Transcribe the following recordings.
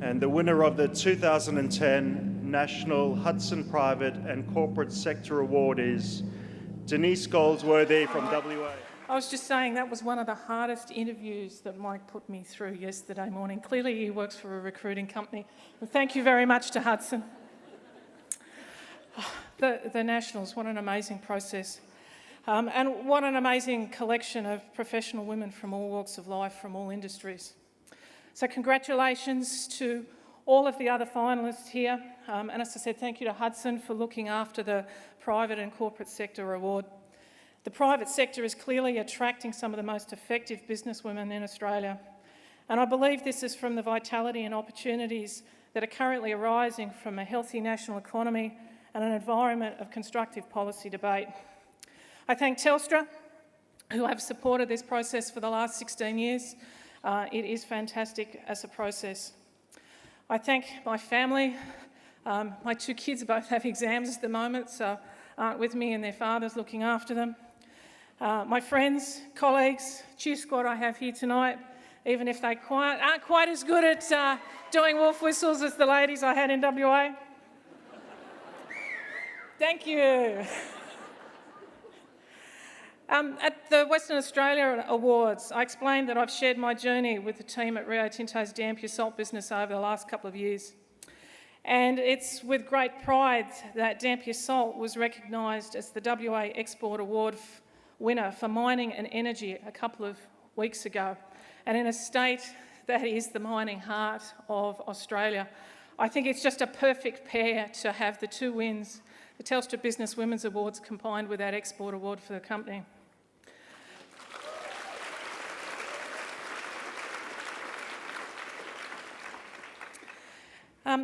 and the winner of the 2010 National Hudson Private and Corporate Sector Award is Denise Goldsworthy from WA. I was just saying that was one of the hardest interviews that Mike put me through yesterday morning. Clearly he works for a recruiting company. And thank you very much to Hudson. The Nationals, what an amazing process. And what an amazing collection of professional women from all walks of life, from all industries. So congratulations to all of the other finalists here. And as I said, thank you to Hudson for looking after the Private and Corporate Sector Award. The private sector is clearly attracting some of the most effective businesswomen in Australia. And I believe this is from the vitality and opportunities that are currently arising from a healthy national economy and an environment of constructive policy debate. I thank Telstra, who have supported this process for the last 16 years. It is fantastic as a process. I thank my family. My two kids both have exams at the moment, so aren't with me, and their father's looking after them. My friends, colleagues, cheer squad I have here tonight, even if they aren't quite as good at doing wolf whistles as the ladies I had in WA. Thank you. At the Western Australia Awards, I explained that I've shared my journey with the team at Rio Tinto's Dampier salt business over the last couple of years. And it's with great pride that Dampier Salt was recognised as the WA Export Award winner for mining and energy a couple of weeks ago. And in a state that is the mining heart of Australia, I think it's just a perfect pair to have the two wins, the Telstra Business Women's Awards combined with that Export Award for the company.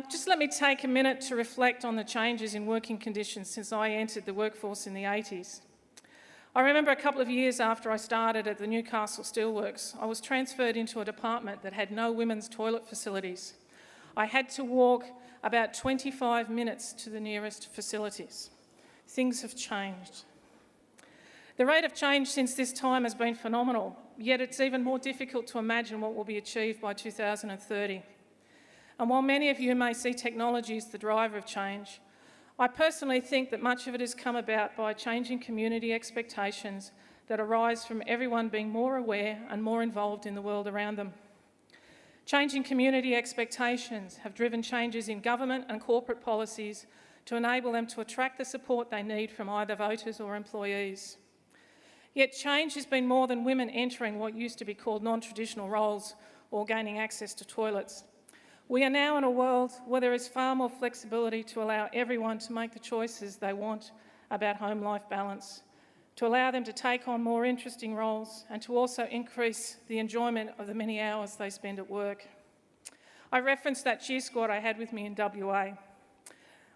Just let me take a minute to reflect on the changes in working conditions since I entered the workforce in the 80s. I remember a couple of years after I started at the Newcastle Steelworks, I was transferred into a department that had no women's toilet facilities. I had to walk about 25 minutes to the nearest facilities. Things have changed. The rate of change since this time has been phenomenal, yet it's even more difficult to imagine what will be achieved by 2030. And while many of you may see technology as the driver of change, I personally think that much of it has come about by changing community expectations that arise from everyone being more aware and more involved in the world around them. Changing community expectations have driven changes in government and corporate policies to enable them to attract the support they need from either voters or employees. Yet change has been more than women entering what used to be called non-traditional roles or gaining access to toilets. We are now in a world where there is far more flexibility to allow everyone to make the choices they want about home-life balance, to allow them to take on more interesting roles and to also increase the enjoyment of the many hours they spend at work. I referenced that cheer squad I had with me in WA.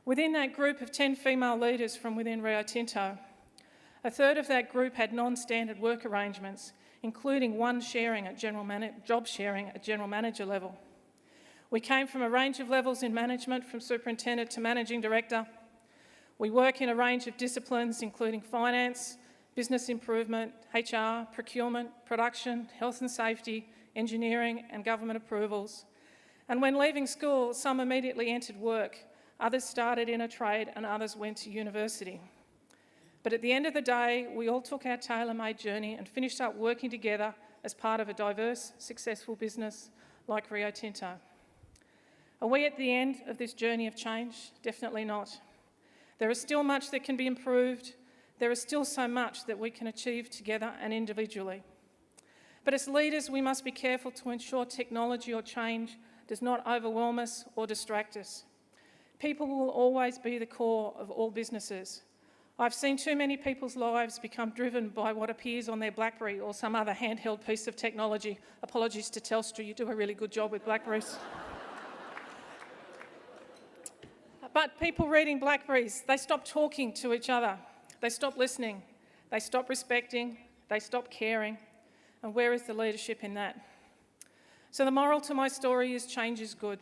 Within that group of 10 female leaders from within Rio Tinto, a third of that group had non-standard work arrangements, including one sharing at job sharing at general manager level. We came from a range of levels in management, from superintendent to managing director. We work in a range of disciplines, including finance, business improvement, HR, procurement, production, health and safety, engineering and government approvals. And when leaving school, some immediately entered work, others started in a trade and others went to university. But at the end of the day, we all took our tailor-made journey and finished up working together as part of a diverse, successful business like Rio Tinto. Are we at the end of this journey of change? Definitely not. There is still much that can be improved. There is still so much that we can achieve together and individually. But as leaders, we must be careful to ensure technology or change does not overwhelm us or distract us. People will always be the core of all businesses. I've seen too many people's lives become driven by what appears on their BlackBerry or some other handheld piece of technology. Apologies to Telstra, you do a really good job with BlackBerries. But people reading BlackBerries, they stop talking to each other. They stop listening. They stop respecting. They stop caring. And where is the leadership in that? So the moral to my story is change is good.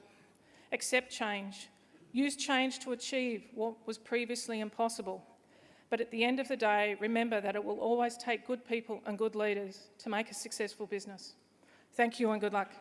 Accept change. Use change to achieve what was previously impossible. But at the end of the day, remember that it will always take good people and good leaders to make a successful business. Thank you and good luck.